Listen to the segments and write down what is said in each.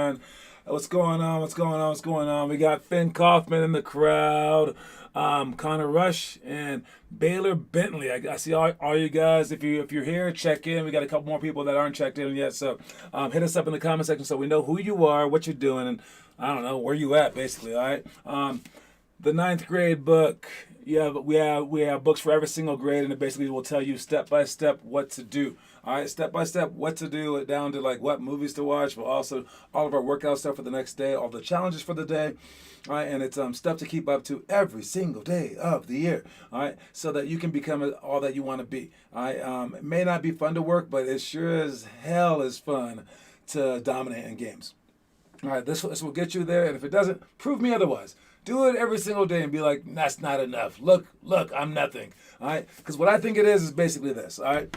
everyone. What's going on? What's going on? What's going on? We got Finn Kaufman in the crowd, Connor Rush, and Baylor Bentley. I see all you guys. If you're here, check in. We got a couple more people that aren't checked in yet, so hit us up in the comment section so we know who you are, what you're doing, and I don't know where you at, basically. All right. The ninth grade book. Yeah, we have books for every single grade, and it basically will tell you step by step what to do. All right, step by step what to do, down to like what movies to watch, but also all of our workout stuff for the next day, all the challenges for the day. All right, and it's stuff to keep up to every single day of the year. All right, so that you can become all that you want to be. All right, it may not be fun to work, but it sure as hell is fun to dominate in games. All right, this will get you there, and if it doesn't, prove me otherwise. Do it every single day and be like, that's not enough. Look, I'm nothing. All right, because what I think it is basically this. All right,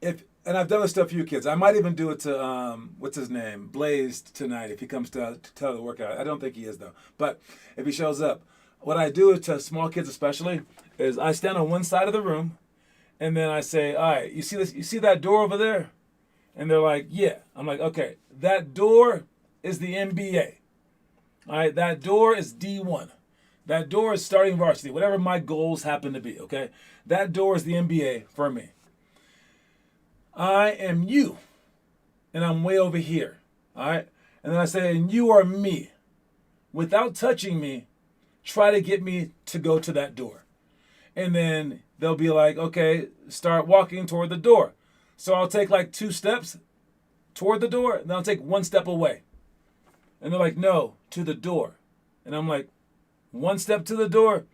and I've done this stuff for you kids. I might even do it to what's his name, Blaze, tonight if he comes to tell the workout. I don't think he is though, but if he shows up, what I do to small kids especially is I stand on one side of the room, and then I say, all right, you see this? You see that door over there? And they're like, yeah. I'm like, okay, that door is the NBA. All right, that door is D1. That door is starting varsity, whatever my goals happen to be, okay? That door is the NBA for me. I am you, and I'm way over here, all right? And then I say, and you are me. Without touching me, try to get me to go to that door. And then they'll be like, okay, start walking toward the door. So I'll take like 2 steps toward the door, and then I'll take 1 step away. And they're like, no, to the door. And I'm like, 1 step to the door,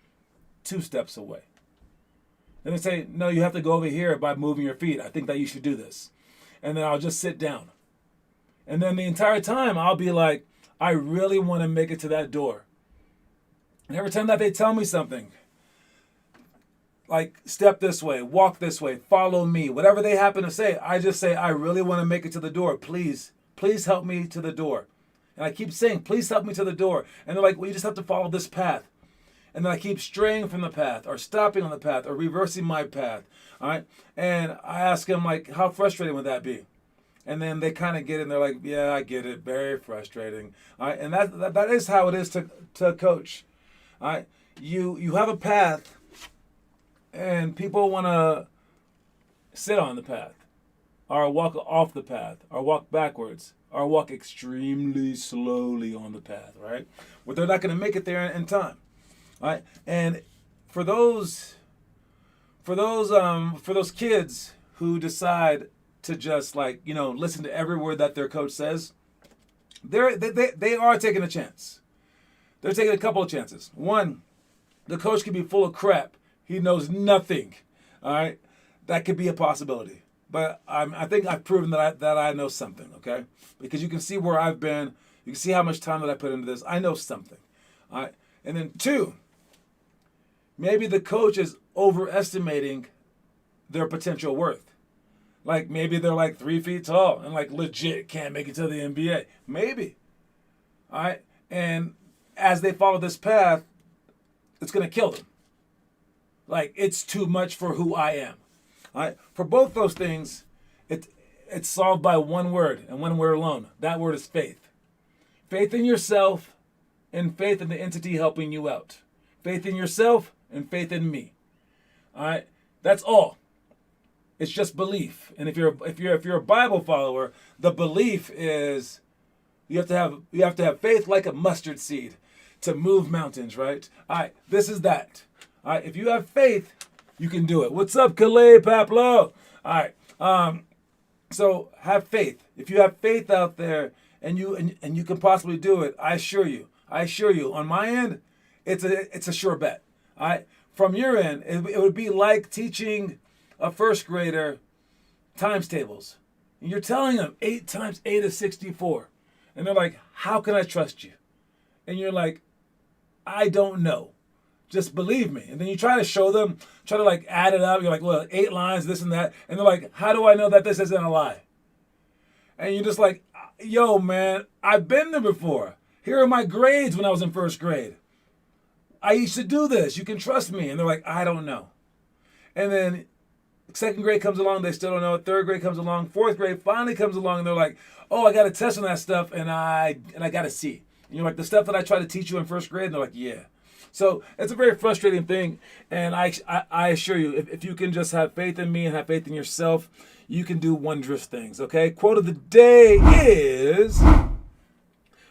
2 steps away. And they say, no, you have to go over here by moving your feet. I think that you should do this. And then I'll just sit down. And then the entire time I'll be like, I really want to make it to that door. And every time that they tell me something, like step this way, walk this way, follow me, whatever they happen to say, I just say, I really want to make it to the door. Please help me to the door. And I keep saying, please help me to the door. And they're like, well, you just have to follow this path. And then I keep straying from the path or stopping on the path or reversing my path. All right. And I ask them, like, how frustrating would that be? And then they kind of get it and they're like, yeah, I get it. Very frustrating. All right. And that is how it is to coach. All right. You have a path and people want to sit on the path or walk off the path or walk backwards or walk extremely slowly on the path, right? But they're not going to make it there in time, right? And for those kids who decide to just listen to every word that their coach says, they are taking a chance. They're taking a couple of chances. One, the coach could be full of crap. He knows nothing, all right? That could be a possibility. But I think I've proven that I know something, okay? Because you can see where I've been. You can see how much time that I put into this. I know something, all right? And then 2, maybe the coach is overestimating their potential worth. Like maybe they're like 3 feet tall and like legit can't make it to the NBA. Maybe, all right? And as they follow this path, it's going to kill them. Like it's too much for who I am. All right? For both those things, it's solved by one word and one word alone. That word is faith. Faith in yourself and faith in the entity helping you out. Faith in yourself and faith in me. All right? That's all. It's just belief. And if you're a Bible follower, the belief is you have to have faith like a mustard seed to move mountains, right? All right, this is that. All right, if you have faith, you can do it. What's up, Calais Paplo? All right. So have faith. If you have faith out there and you can possibly do it, I assure you. On my end, it's a sure bet. All right. From your end, it would be like teaching a first grader times tables. And you're telling them 8 times 8 is 64. And they're like, how can I trust you? And you're like, I don't know. Just believe me. And then you try to show them, try to like add it up. You're like, well, 8 lines, this and that. And they're like, how do I know that this isn't a lie? And you're just like, yo, man, I've been there before. Here are my grades when I was in first grade. I used to do this. You can trust me. And they're like, I don't know. And then Second grade comes along, they still don't know it. Third grade comes along. Fourth grade finally comes along, and they're like, "Oh, I got a test on that stuff, and I got a C." And you're like, "The stuff that I tried to teach you in first grade," and they're like, "Yeah." So it's a very frustrating thing, and I assure you, if you can just have faith in me and have faith in yourself, you can do wondrous things. Okay. Quote of the day is,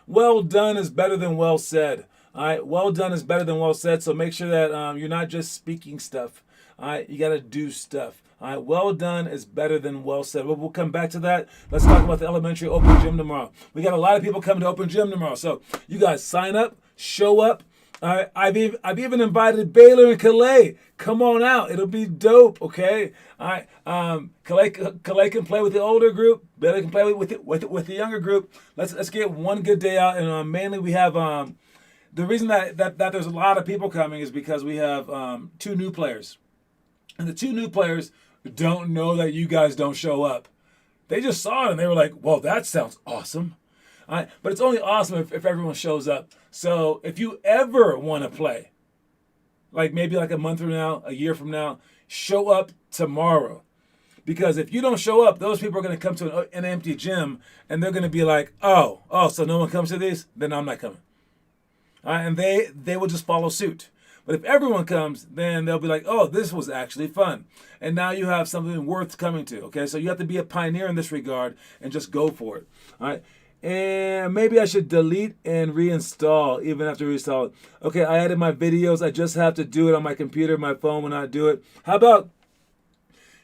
"Well done is better than well said." All right, well done is better than well said. So make sure that you're not just speaking stuff. All right, you got to do stuff. All right, well done is better than well said. We'll come back to that. Let's talk about the elementary open gym tomorrow. We got a lot of people coming to open gym tomorrow. So you guys sign up, show up. All right, I've even invited Baylor and Calais. Come on out. It'll be dope, okay? All right, Calais can play with the older group. Baylor can play with the younger group. Let's get one good day out. And mainly we have the reason that there's a lot of people coming is because we have 2 new players. And the 2 new players don't know that you guys don't show up. They just saw it and they were like, "Well, that sounds awesome." All right? But it's only awesome if everyone shows up. So if you ever want to play, like maybe like a month from now, a year from now, show up tomorrow. Because if you don't show up, those people are going to come to an empty gym and they're going to be like, oh, so no one comes to these? Then I'm not coming. All right? And they will just follow suit. But if everyone comes, then they'll be like, "Oh, this was actually fun." And now you have something worth coming to, okay? So you have to be a pioneer in this regard and just go for it, all right? And maybe I should delete and reinstall even after reinstall it. Okay, I added my videos. I just have to do it on my computer. My phone will not do it. How about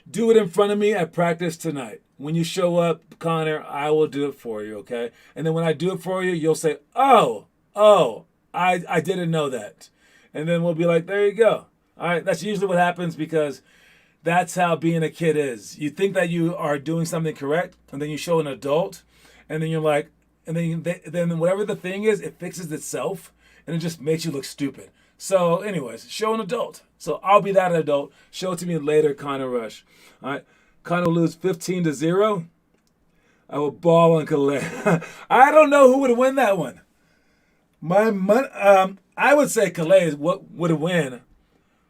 do it in front of me at practice tonight? When you show up, Connor, I will do it for you, okay? And then when I do it for you, you'll say, oh, I didn't know that. And then we'll be like, there you go. All right, that's usually what happens because that's how being a kid is. You think that you are doing something correct, and then you show an adult, and then you're like, and then whatever the thing is, it fixes itself, and it just makes you look stupid. So anyways, show an adult. So I'll be that adult. Show it to me later, Connor Rush. All right, Connor will lose 15-0. I will ball on Calais. I don't know who would win that one. I would say Calais would win,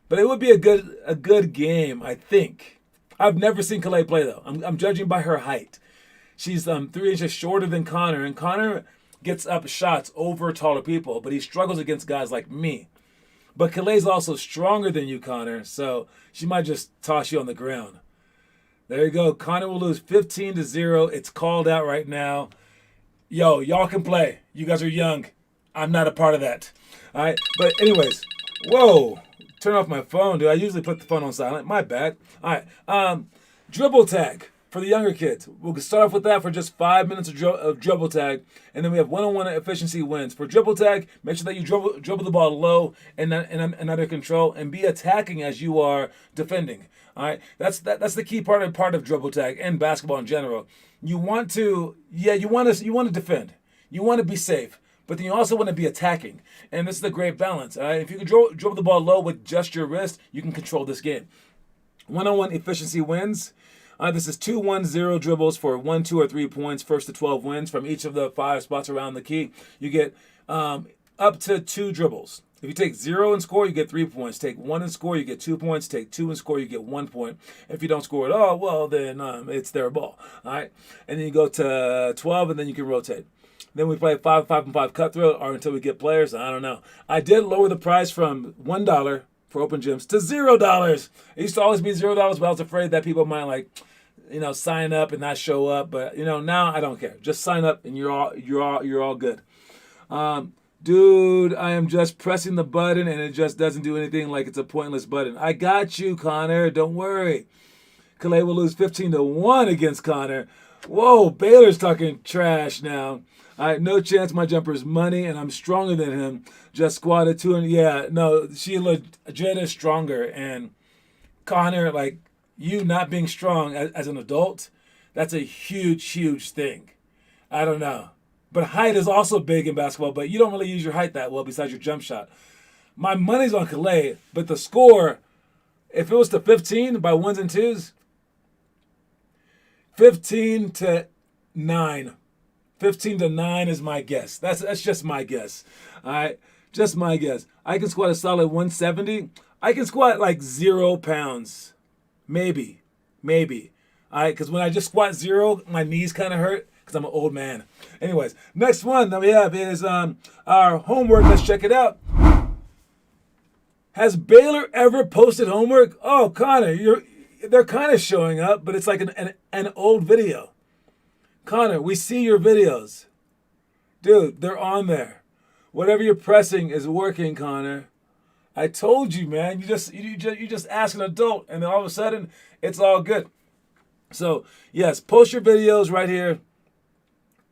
but it would be a good game, I think. I've never seen Calais play though. I'm judging by her height. She's 3 inches shorter than Connor, and Connor gets up shots over taller people, but he struggles against guys like me. But Calais is also stronger than you, Connor, so she might just toss you on the ground. There you go. Connor will lose 15-0. It's called out right now. Yo, y'all can play. You guys are young. I'm not a part of that. All right, but anyways, whoa, turn off my phone, dude. I usually put the phone on silent. My bad. All right, dribble tag for the younger kids. We'll start off with that for just 5 minutes of dribble tag, and then we have one-on-one efficiency wins. For dribble tag, make sure that you dribble the ball low and under control, and be attacking as you are defending. All right, that's the key part of dribble tag and basketball in general. You want to defend. You want to be safe. But then you also want to be attacking. And this is a great balance. All right? If you can dribble the ball low with just your wrist, you can control this game. One-on-one efficiency wins. This is 2-1-0 dribbles for 1, 2, or 3 points. First to 12 wins from each of the 5 spots around the key. You get up to 2 dribbles. If you take 0 and score, you get 3 points. Take 1 and score, you get 2 points. Take 2 and score, you get 1 point. If you don't score at all, well, then it's their ball. All right? And then you go to 12, and then you can rotate. Then we play 5, 5, and 5 cutthroat, or until we get players. I don't know. I did lower the price from $1 for open gyms to $0. It used to always be $0, but I was afraid that people might sign up and not show up. But now I don't care. Just sign up and you're all good. Dude, I am just pressing the button and it just doesn't do anything, like it's a pointless button. I got you, Connor. Don't worry. Calais will lose 15-1 against Connor. Whoa, Baylor's talking trash now. All right, no chance. My jumper is money, and I'm stronger than him. Just squatted 200. Yeah, no, Jada is stronger. And Connor, like, you not being strong as an adult, that's a huge, huge thing. I don't know. But height is also big in basketball, but you don't really use your height that well besides your jump shot. My money's on Calais, but the score, if it was to 15 by 1s and 2s, 15-9. 15-9 is my guess. That's just my guess. All right, just my guess. I can squat a solid 170. I can squat like 0 pounds, maybe. Maybe. All right, because when I just squat 0, my knees kind of hurt because I'm an old man. Anyways, next one that we have is our homework. Let's check it out. Has Baylor ever posted homework? Oh, Connor, they're kind of showing up, but it's like an old video. Connor, we see your videos. Dude, they're on there. Whatever you're pressing is working, Connor. I told you, man. You just ask an adult, and then all of a sudden, it's all good. So, yes, post your videos right here.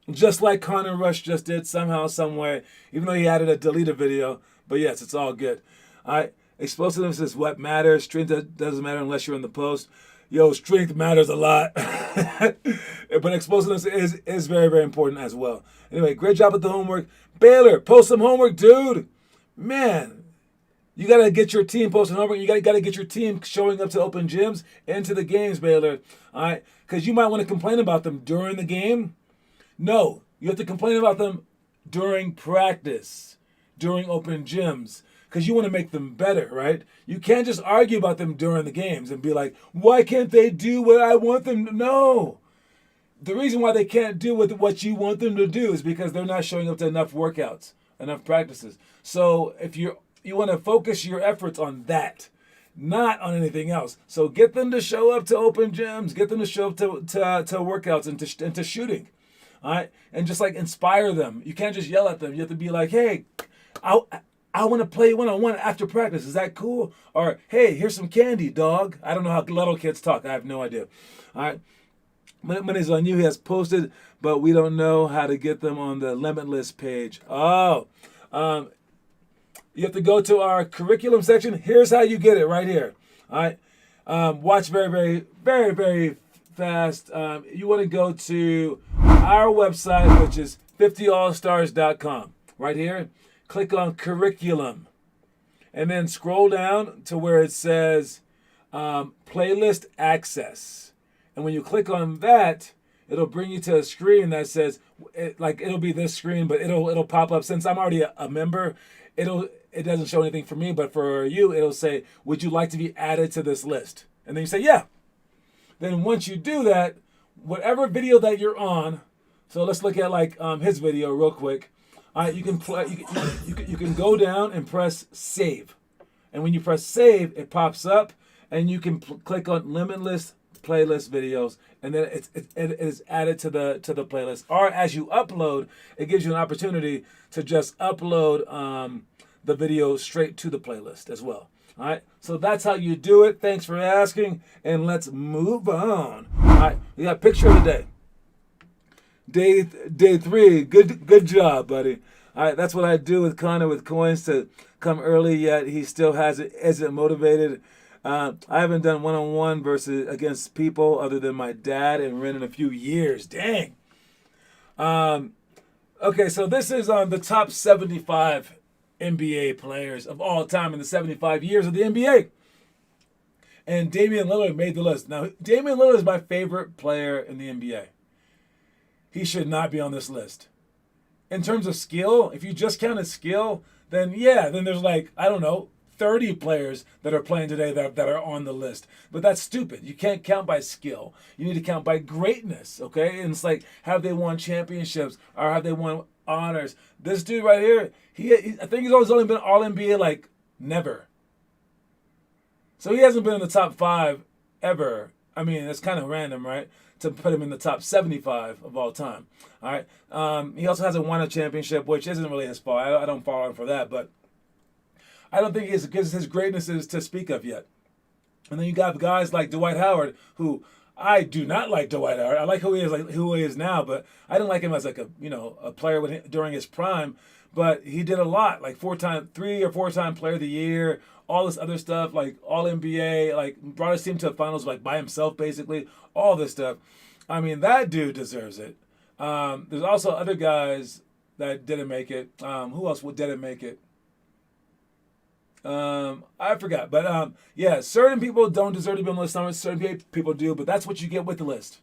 Just like Connor Rush just did somehow, some way, even though he added a deleted video. But yes, it's all good. All right, explosiveness is what matters. Strength doesn't matter unless you're in the post. Yo, strength matters a lot. But explosiveness is very, very important as well. Anyway, great job with the homework. Baylor, post some homework, dude. Man, you got to get your team posting homework. You got to get your team showing up to open gyms and to the games, Baylor. All right, because you might want to complain about them during the game. No, you have to complain about them during practice, during open gyms, because you want to make them better, right? You can't just argue about them during the games and be like, why can't they do what I want them to? No. The reason why they can't do what you want them to do is because they're not showing up to enough workouts, enough practices. So if you want to focus your efforts on that, not on anything else. So get them to show up to open gyms, get them to show up to workouts and to shooting. All right, and just like inspire them. You can't just yell at them. You have to be like, "Hey, I want to play one-on-one after practice. Is that cool?" Or, "Hey, here's some candy, dog." I don't know how little kids talk. I have no idea. All right, money's on you. He has posted, but we don't know how to get them on the Limitless page. Oh, you have to go to our curriculum section. Here's how you get it right here. All right, watch very, very, very, very fast. You want to go to our website, which is 50allstars.com. Right here, click on curriculum, and then scroll down to where it says playlist access. And when you click on that, it'll bring you to a screen that says, it'll be this screen, but it'll pop up. Since I'm already a member, it doesn't show anything for me, but for you, it'll say, would you like to be added to this list? And then you say, yeah. Then once you do that, whatever video that you're on, so let's look at his video real quick. All right, you can go down and press save, and when you press save, it pops up, and you can click on Limitless playlist videos, and then it is added to the playlist. Or as you upload, it gives you an opportunity to just upload the video straight to the playlist as well. All right, so that's how you do it. Thanks for asking, and let's move on. All right, we got picture of the day. Day 3, good job, buddy. All right, that's what I do with Connor with coins to come early, yet he still isn't motivated. I haven't done one-on-one versus against people other than my dad and Ren in a few years. Dang. Okay, so this is on the top 75 NBA players of all time in the 75 years of the NBA. And Damian Lillard made the list. Now, Damian Lillard is my favorite player in the NBA. He should not be on this list. In terms of skill, if you just counted skill, then there's 30 players that are playing today that are on the list. But that's stupid. You can't count by skill. You need to count by greatness, okay? And it's like, have they won championships or have they won honors? This dude right here, I think he's always only been All-NBA never. So he hasn't been in the top 5 ever. I mean, it's kind of random, right? To put him in the top 75 of all time. All right. He also hasn't won a championship, which isn't really his fault. I don't follow him for that, but I don't think his greatness is to speak of yet. And then you got guys like Dwight Howard, who I do not like Dwight Howard. I like who he is now, but I didn't like him as a player during his prime. But he did a lot, 3 or 4 time player of the year, all this other stuff, all NBA, brought his team to the finals by himself, basically, all this stuff. I mean, that dude deserves it. There's also other guys that didn't make it. Who else didn't make it? I forgot. But certain people don't deserve to be on the list. Certain people do, but that's what you get with the list.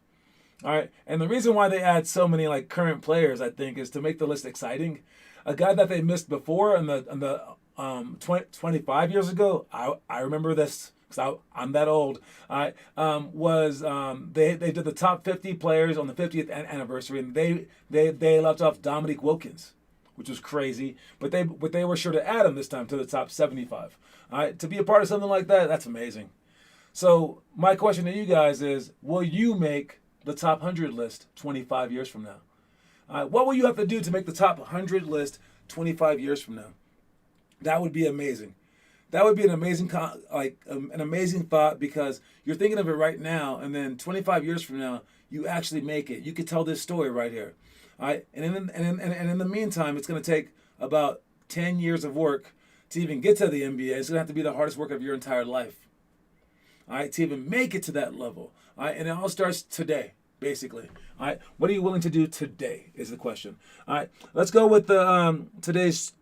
All right. And the reason why they add so many current players, I think, is to make the list exciting. A guy that they missed before in the 25 years ago, I remember this because I'm that old. Was they did the top 50 players on the 50th anniversary, and they left off Dominique Wilkins, which was crazy. But they were sure to add him this time to the top 75. All right, to be a part of something like that, that's amazing. So my question to you guys is, will you make the top 100 list 25 years from now? What will you have to do to make the top 100 list 25 years from now? That would be amazing. That would be an amazing, an amazing thought, because you're thinking of it right now, and then 25 years from now, you actually make it. You could tell this story right here. All right, and in the meantime, it's going to take about 10 years of work to even get to the NBA. It's going to have to be the hardest work of your entire life. All right, to even make it to that level. All right, and it all starts today, basically. All right, what are you willing to do today is the question. All right, let's go with the today's.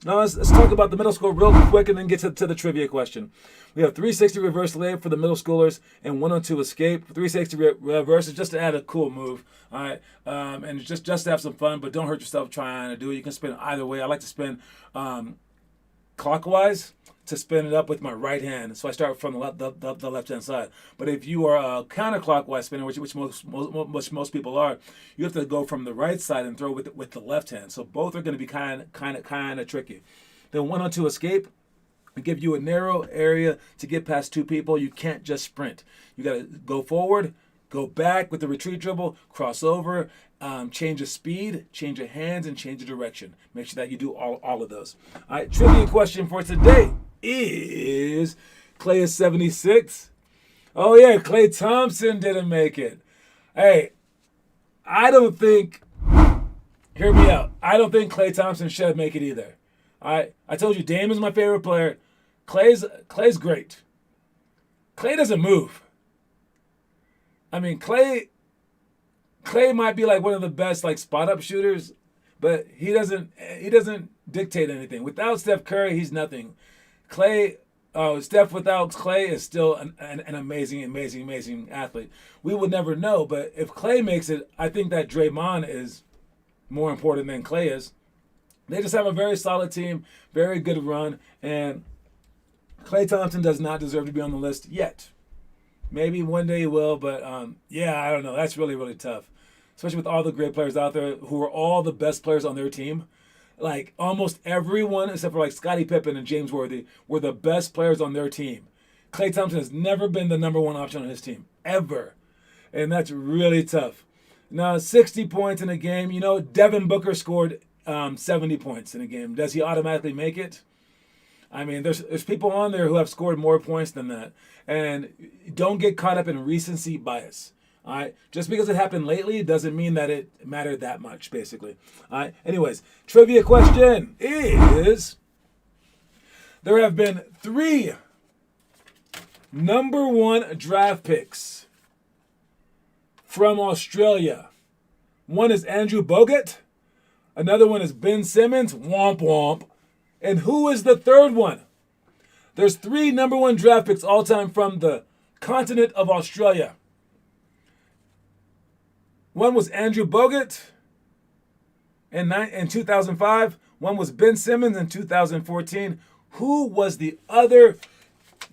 Now let's talk about the middle school real quick, and then get to the trivia question. We have 360 reverse layup for the middle schoolers and 102 escape. 360 reverse is just to add a cool move. All right, and just to have some fun, but don't hurt yourself trying to do it. You can spin either way. I like to spin clockwise to spin it up with my right hand. So I start from the left-hand side. But if you are a counterclockwise spinner, which most people are, you have to go from the right side and throw with the left hand. So both are going to be kind of tricky. Then 1-on-2 escape will give you a narrow area to get past two people. You can't just sprint. You got to go forward, go back with the retreat dribble, cross over, change of speed, change of hands, and change of direction. Make sure that you do all of those. All right, trivia question for today is, Klay is 76. Oh yeah, Klay Thompson didn't make it. Hey, I don't think, hear me out, I don't think Klay Thompson should make it either. All right, I told you Dame is my favorite player. Klay's great. Klay doesn't move. I mean, Klay might be like one of the best like spot up shooters, but he doesn't dictate anything. Without Steph Curry, he's nothing. Steph without Klay is still an amazing athlete. We will never know, but if Klay makes it, I think that Draymond is more important than Klay is. They just have a very solid team, very good run, and Klay Thompson does not deserve to be on the list yet. Maybe one day he will, but yeah, I don't know. That's really tough, especially with all the great players out there who are all the best players on their team. Like almost everyone except for like Scottie Pippen and James Worthy were the best players on their team. Klay Thompson has never been the number one option on his team, ever. And that's really tough. Now, 60 points in a game. You know, Devin Booker scored 70 points in a game. Does he automatically make it? I mean, there's people on there who have scored more points than that. And don't get caught up in recency bias. All right, just because it happened lately doesn't mean that it mattered that much, basically. All right, anyways, trivia question is, there have been 3 number 1 draft picks from Australia. One is Andrew Bogut, another one is Ben Simmons, womp womp, and who is the third one? There's 3 number 1 draft picks all time from the continent of Australia. One was Andrew Bogut in 2005. One was Ben Simmons in 2014. Who was the other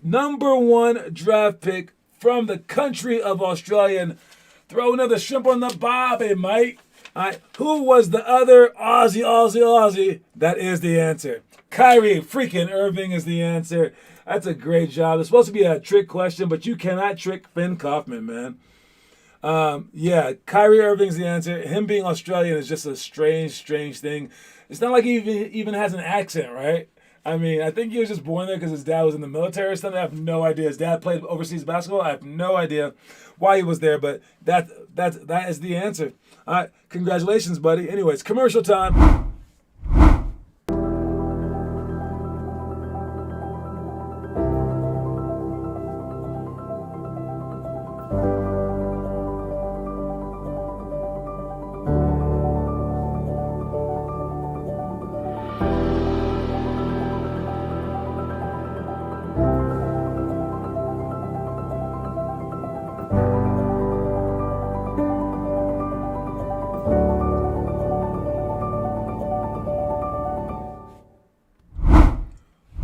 number 1 draft pick from the country of Australia? And throw another shrimp on the barbie, mate. All right. Who was the other Aussie? That is the answer. Kyrie freaking Irving is the answer. That's a great job. It's supposed to be a trick question, but you cannot trick Finn Kaufman, man. Yeah, Kyrie Irving's the answer. Him being Australian is just a strange thing. It's not like he even has an accent, right? I mean, I think he was just born there because his dad was in the military or something. I have no idea. His dad played overseas basketball. I have no idea why he was there, but that is the answer. All right, congratulations, buddy. Anyways, commercial time.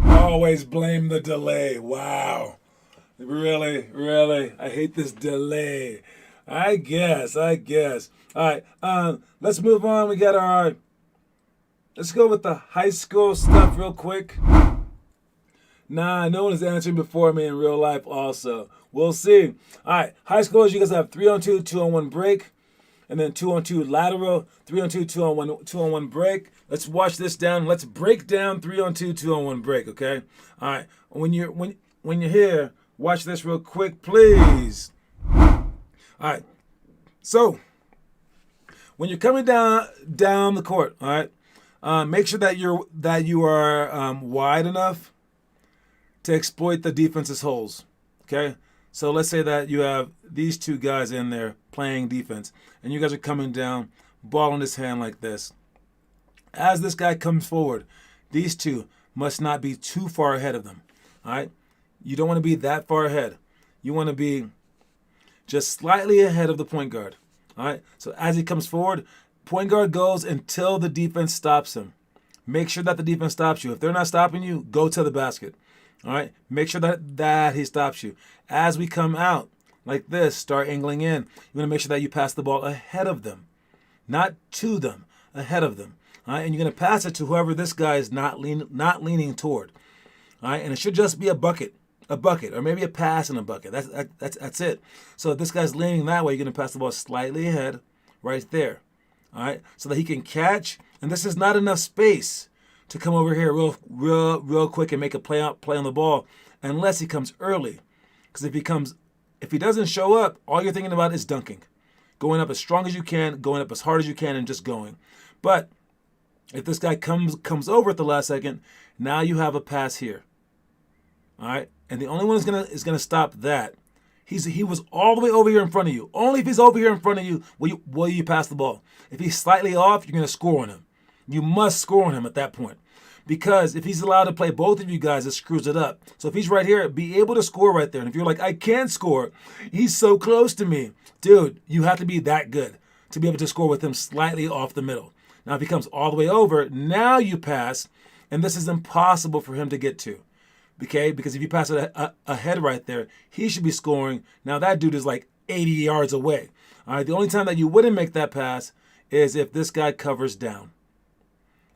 Always blame the delay. Wow. Really, really. I hate this delay. I guess. All right. Let's move on. We got our. Let's go with the high school stuff real quick. Nah, no one is answering before me in real life. Also, we'll see. All right. High schoolers, you guys have 3-on-2, 2-on-1 break, and then 2-on-2 lateral, 3-on-2, 2-on-1, 2-on-1 break. Let's watch this down. Let's break down 3-on-2, 2-on-1 break. Okay. All right. When you're here, watch this real quick, please. All right. So when you're coming down the court, all right, make sure that you are wide enough to exploit the defense's holes. Okay. So let's say that you have these two guys in there playing defense, and you guys are coming down, ball in his hand like this. As this guy comes forward, these two must not be too far ahead of them. All right. You don't want to be that far ahead. You want to be just slightly ahead of the point guard. All right. So as he comes forward, point guard goes until the defense stops him. Make sure that the defense stops you. If they're not stopping you, go to the basket. All right. Make sure that he stops you. As we come out like this, start angling in. You want to make sure that you pass the ball ahead of them, not to them, ahead of them. All right. And you're going to pass it to whoever this guy is not leaning toward. All right. And it should just be a bucket, or maybe a pass in a bucket. That's it. So if this guy's leaning that way, you're going to pass the ball slightly ahead, right there. All right, so that he can catch. And this is not enough space to come over here real quick and make a play on the ball, unless he comes early. Because if he doesn't show up, all you're thinking about is dunking, going up as strong as you can, going up as hard as you can, and just going. But if this guy comes over at the last second, now you have a pass here. All right. And the only one is gonna stop that. He was all the way over here in front of you. Only if he's over here in front of you will you pass the ball. If he's slightly off, you're gonna score on him. You must score on him at that point. Because if he's allowed to play both of you guys, it screws it up. So if he's right here, be able to score right there. And if you're like, I can't score, he's so close to me. Dude, you have to be that good to be able to score with him slightly off the middle. Now if he comes all the way over, now you pass, and this is impossible for him to get to. Okay, because if you pass it ahead right there, he should be scoring. Now that dude is like 80 yards away. All right, the only time that you wouldn't make that pass is if this guy covers down.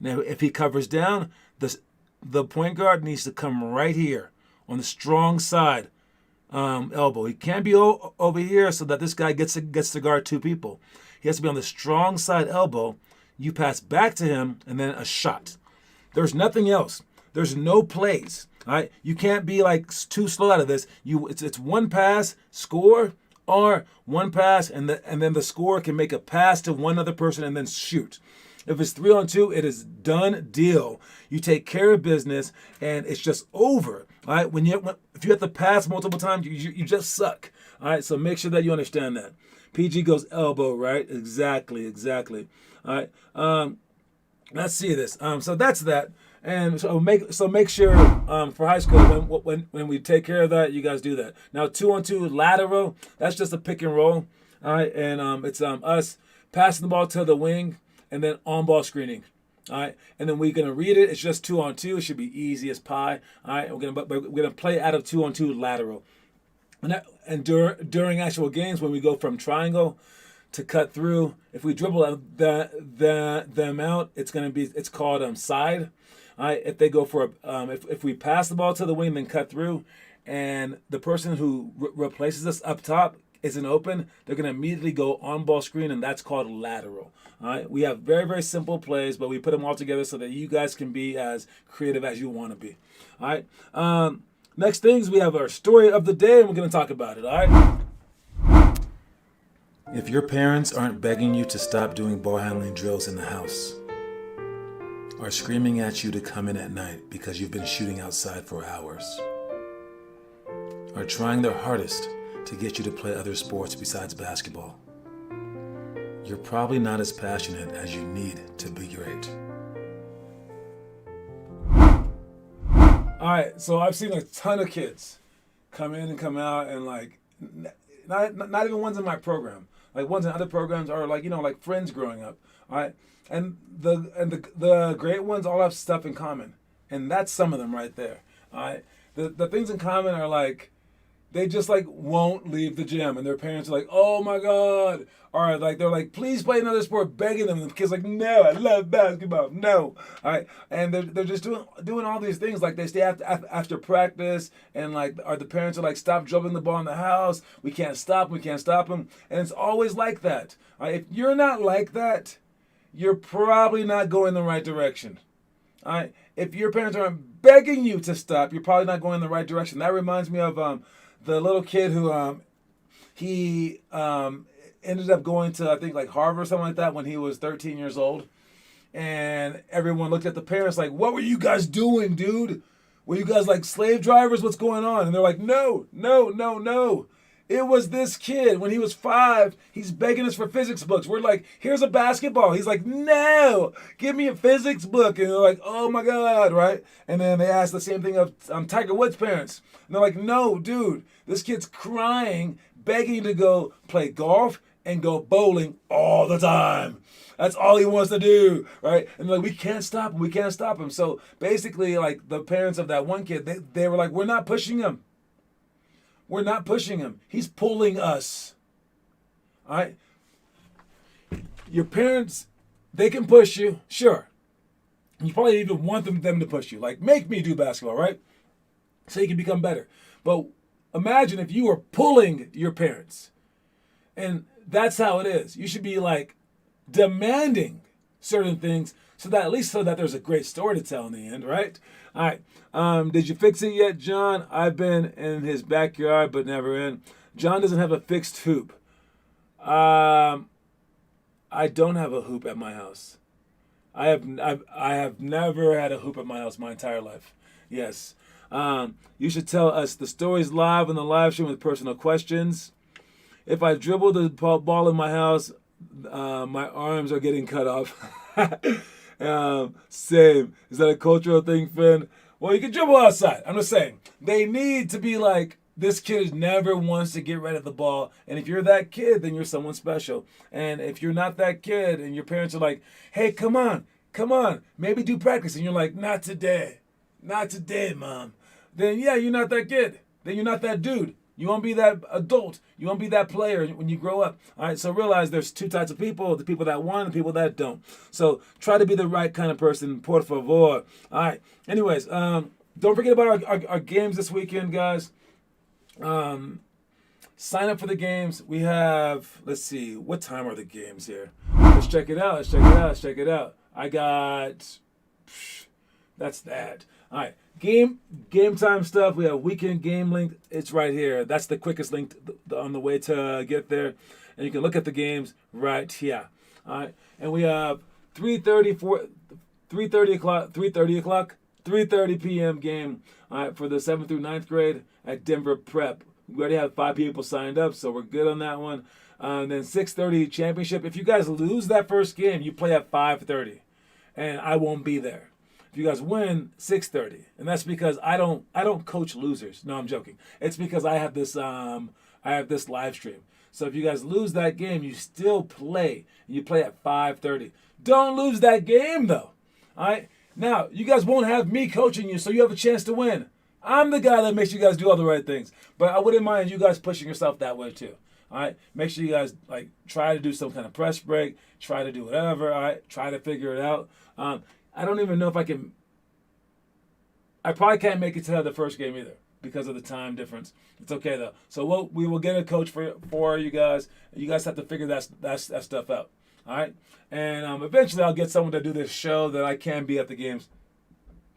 Now, if he covers down, the point guard needs to come right here on the strong side elbow. He can't be over here so that this guy gets to guard two people. He has to be on the strong side elbow. You pass back to him, and then a shot. There's nothing else. There's no plays. All right, you can't be like too slow out of this. It's one pass, score, or one pass, and then the scorer can make a pass to one other person and then shoot. If it's 3-on-2, it is done deal. You take care of business, and it's just over. All right, if you have to pass multiple times, you just suck. All right, so make sure that you understand that. PG goes elbow, right? Exactly. All right, let's see this. So that's that. And so make sure for high school when we take care of that, you guys do that. Now 2-on-2 lateral, that's just a pick and roll. All right, and it's us passing the ball to the wing and then on ball screening. All right, and then we're gonna read it. It's just 2-on-2. It should be easy as pie. All right, we're gonna play out of 2-on-2 lateral. And during actual games, when we go from triangle to cut through, if we dribble them out, it's called side. All right, if they go for if we pass the ball to the wing, then cut through, and the person who replaces us up top isn't open, they're going to immediately go on ball screen, and that's called lateral. All right, we have very, very simple plays, but we put them all together so that you guys can be as creative as you want to be. All right, next things, we have our story of the day, and we're going to talk about it. All right. If your parents aren't begging you to stop doing ball handling drills in the house, are screaming at you to come in at night because you've been shooting outside for hours, are trying their hardest to get you to play other sports besides basketball, you're probably not as passionate as you need to be great. All right, so I've seen a ton of kids come in and come out, and like not even ones in my program, like ones in other programs, are like friends growing up. All right. And the great ones all have stuff in common, and that's some of them right there. All right, the things in common are like they just like won't leave the gym, and their parents are like, "Oh my god!" Or like they're like, "Please play another sport," begging them. And the kids like, "No, I love basketball. No." All right, and they're just doing all these things. Like they stay after practice, and like the parents are like, "Stop dribbling the ball in the house. We can't stop. We can't stop them." And it's always like that. All right, if you're not like that, you're probably not going the right direction. All right, if your parents aren't begging you to stop, you're probably not going in the right direction. That reminds me of the little kid who he ended up going to, I think, like Harvard or something like that when he was 13 years old. And everyone looked at the parents like, "What were you guys doing, dude? Were you guys like slave drivers? What's going on?" And they're like, "No, no, no, no. It was this kid when he was 5. He's begging us for physics books. We're like, here's a basketball." He's like, "No, give me a physics book." And they're like, "Oh my God," right? And then they asked the same thing of Tiger Woods' parents. And they're like, "No, dude, this kid's crying, begging to go play golf and go bowling all the time. That's all he wants to do," right? And like, we can't stop him. We can't stop him. So basically, like the parents of that one kid, they were like, "We're not pushing him. We're not pushing him. He's pulling us." All right? Your parents, they can push you, sure. You probably even want them to push you. Like, make me do basketball, right? So you can become better. But imagine if you were pulling your parents. And that's how it is. You should be like demanding certain things so that at least so that there's a great story to tell in the end, right? All right. Did you fix it yet, John? I've been in his backyard, but never in. John doesn't have a fixed hoop. I don't have a hoop at my house. I have never had a hoop at my house my entire life. Yes. You should tell us the stories live on the live stream with personal questions. If I dribble the ball in my house, my arms are getting cut off. Same. Is that a cultural thing, Finn? Well, you can dribble outside. I'm just saying. They need to be like, this kid never wants to get rid of the ball. And if you're that kid, then you're someone special. And if you're not that kid and your parents are like, "Hey, come on, maybe do practice." And you're like, "Not today. Not today, Mom." Then yeah, you're not that kid. Then you're not that dude. You won't be that adult. You won't be that player when you grow up. All right, so realize there's two types of people, the people that want and the people that don't. So try to be the right kind of person, por favor. All right, anyways, don't forget about our games this weekend, guys. Sign up for the games. We have, let's see, what time are the games here? Let's check it out. I got, that's that. All right. Game time stuff. We have weekend game link. It's right here. That's the quickest link on the way to get there. And you can look at the games right here. All right. And we have 3:30 p.m. game for the 7th through 9th grade at Denver Prep. We already have 5 people signed up, so we're good on that one. And then 6:30 championship. If you guys lose that first game, you play at 5:30, and I won't be there. If you guys win, 6:30, and that's because I don't coach losers. No, I'm joking. It's because I have this live stream. So if you guys lose that game, you still play. You play at 5:30. Don't lose that game though. All right. Now you guys won't have me coaching you, so you have a chance to win. I'm the guy that makes you guys do all the right things. But I wouldn't mind you guys pushing yourself that way too. All right. Make sure you guys like try to do some kind of press break. Try to do whatever. All right. Try to figure it out. I don't even know if I can. I probably can't make it to the first game either because of the time difference. It's okay though. So we will get a coach for you guys. You guys have to figure that stuff out. All right. And eventually I'll get someone to do this show that I can be at the games.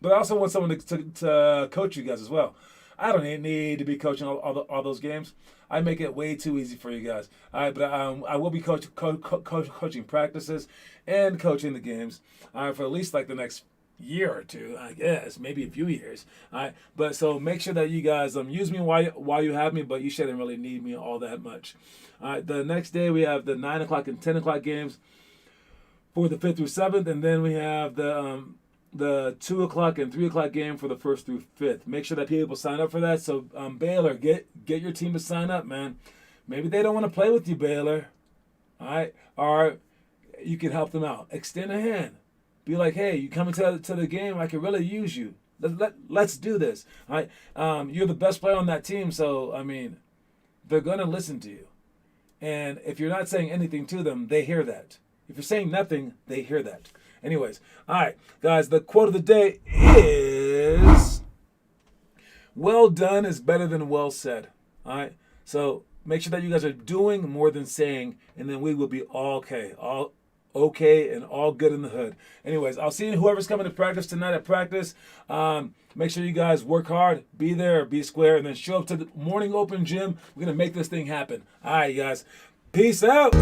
But I also want someone to coach you guys as well. I don't need to be coaching all those games. I make it way too easy for you guys. All right, but I will be coaching practices and coaching the games for at least like the next year or two, I guess, maybe a few years. All right, but so make sure that you guys use me while you have me, but you shouldn't really need me all that much. All right, the next day we have the 9 o'clock and 10 o'clock games for the 5th through 7th, and then we have the 2 o'clock and 3 o'clock game for the 1st through 5th. Make sure that people sign up for that. So Baylor, get your team to sign up, man. Maybe they don't want to play with you, Baylor. All right, or you can help them out. Extend a hand. Be like, hey, you coming to the game? I can really use you. Let's do this. All right. You're the best player on that team, so I mean, they're gonna listen to you. And if you're not saying anything to them, they hear that. If you're saying nothing, they hear that. Anyways, all right, guys, the quote of the day is, well done is better than well said. All right, so make sure that you guys are doing more than saying, and then we will be all okay and all good in the hood. Anyways, I'll see whoever's coming to practice tonight at practice. Make sure you guys work hard, be there, be square, and then show up to the morning open gym. We're going to make this thing happen. All right, guys. Peace out.